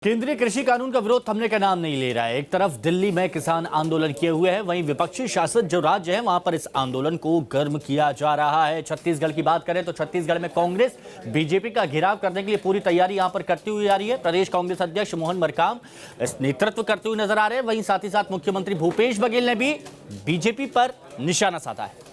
केंद्रीय कृषि कानून का विरोध थमने का नाम नहीं ले रहा है। एक तरफ दिल्ली में किसान आंदोलन किए हुए हैं, वहीं विपक्षी शासित जो राज्य है वहां पर इस आंदोलन को गर्म किया जा रहा है। छत्तीसगढ़ की बात करें तो छत्तीसगढ़ में कांग्रेस बीजेपी का घेराव करने के लिए पूरी तैयारी यहां पर करती हुई आ रही है। प्रदेश कांग्रेस अध्यक्ष मोहन मरकाम इस नेतृत्व करते हुए नजर आ रहे हैं। वहीं साथ ही साथ मुख्यमंत्री भूपेश बघेल ने भी बीजेपी पर निशाना साधा है।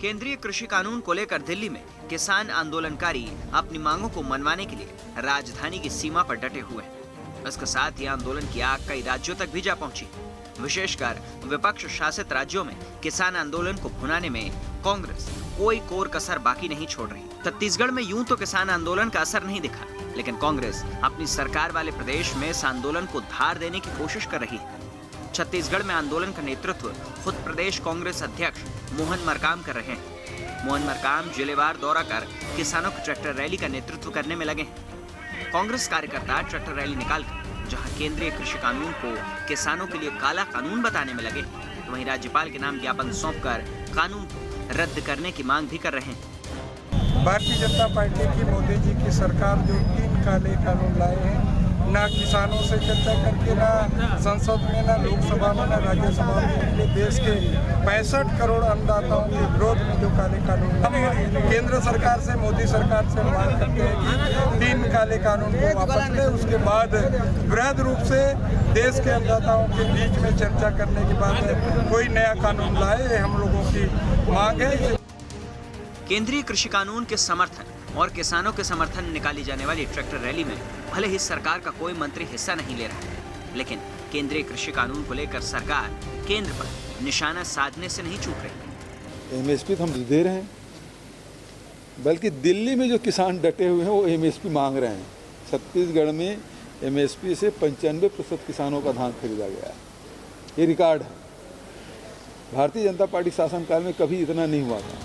केंद्रीय कृषि कानून को लेकर दिल्ली में किसान आंदोलनकारी अपनी मांगों को मनवाने के लिए राजधानी की सीमा पर डटे हुए हैं। इसके साथ ही आंदोलन की आग कई राज्यों तक भी जा पहुंची। विशेषकर विपक्ष शासित राज्यों में किसान आंदोलन को भुनाने में कांग्रेस कोई कोर कसर बाकी नहीं छोड़ रही। छत्तीसगढ़ में यूं तो किसान आंदोलन का असर नहीं दिखा, लेकिन कांग्रेस अपनी सरकार वाले प्रदेश में इस आंदोलन को धार देने की कोशिश कर रही है। छत्तीसगढ़ में आंदोलन का नेतृत्व खुद प्रदेश कांग्रेस अध्यक्ष मोहन मरकाम कर रहे हैं। मोहन मरकाम जिलेवार दौरा कर किसानों की ट्रैक्टर रैली का नेतृत्व करने में लगे हैं। कांग्रेस कार्यकर्ता ट्रैक्टर रैली निकालकर जहां केंद्रीय कृषि कानून को किसानों के लिए काला कानून बताने में लगे, तो वहीं राज्यपाल के नाम ज्ञापन सौंपकर कानून को रद्द करने की मांग भी कर रहे हैं। भारतीय जनता पार्टी की मोदी जी की सरकार जो 3 काले कानून लाए हैं, ना किसानों से चर्चा करके, ना संसद में, ना लोकसभा में, ना राज्यसभा में, देश के 65 करोड़ अन्नदाताओं के विरोध में जो काले कानून, हम केंद्र सरकार से, मोदी सरकार से मांग करते हैं कि 3 काले कानून को वापस लें। उसके बाद वृहद रूप से देश के अन्नदाताओं के बीच में चर्चा करने के बाद कोई नया कानून लाए, हम लोगों की मांग है। केंद्रीय कृषि कानून के समर्थन और किसानों के समर्थन निकाली जाने वाली ट्रैक्टर रैली में भले ही सरकार का कोई मंत्री हिस्सा नहीं ले रहा है, लेकिन केंद्रीय कृषि कानून को लेकर सरकार केंद्र पर निशाना साधने से नहीं चूक रही। एमएसपी तो हम दे रहे हैं, बल्कि दिल्ली में जो किसान डटे हुए हैं वो एमएसपी मांग रहे हैं। छत्तीसगढ़ में एमएसपी से 95% किसानों का धान खरीदा गया है, ये रिकॉर्ड है। भारतीय जनता पार्टी शासनकाल में कभी इतना नहीं हुआ था।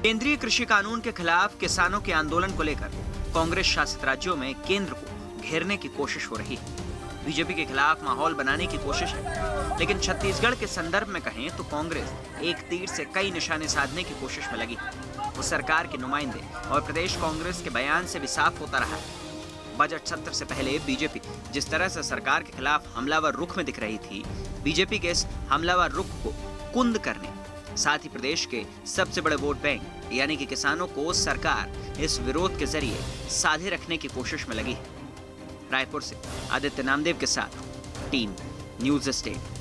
केंद्रीय कृषि कानून के खिलाफ किसानों के आंदोलन को लेकर कांग्रेस शासित राज्यों में केंद्र को घेरने की कोशिश हो रही है। बीजेपी के खिलाफ माहौल बनाने की कोशिश है, लेकिन छत्तीसगढ़ के संदर्भ में कहें तो कांग्रेस एक तीर से कई निशाने साधने की कोशिश में लगी है। वो सरकार के नुमाइंदे और प्रदेश कांग्रेस के बयान से भी साफ होता रहा है। बजट सत्र से पहले बीजेपी जिस तरह से सरकार के खिलाफ हमलावर रुख में दिख रही थी, बीजेपी के इस हमलावर रुख को कुंद करने, साथ ही प्रदेश के सबसे बड़े वोट बैंक यानी कि किसानों को सरकार इस विरोध के जरिए साधे रखने की कोशिश में लगी है। रायपुर से आदित्य नामदेव के साथ टीम न्यूज़ स्टेट।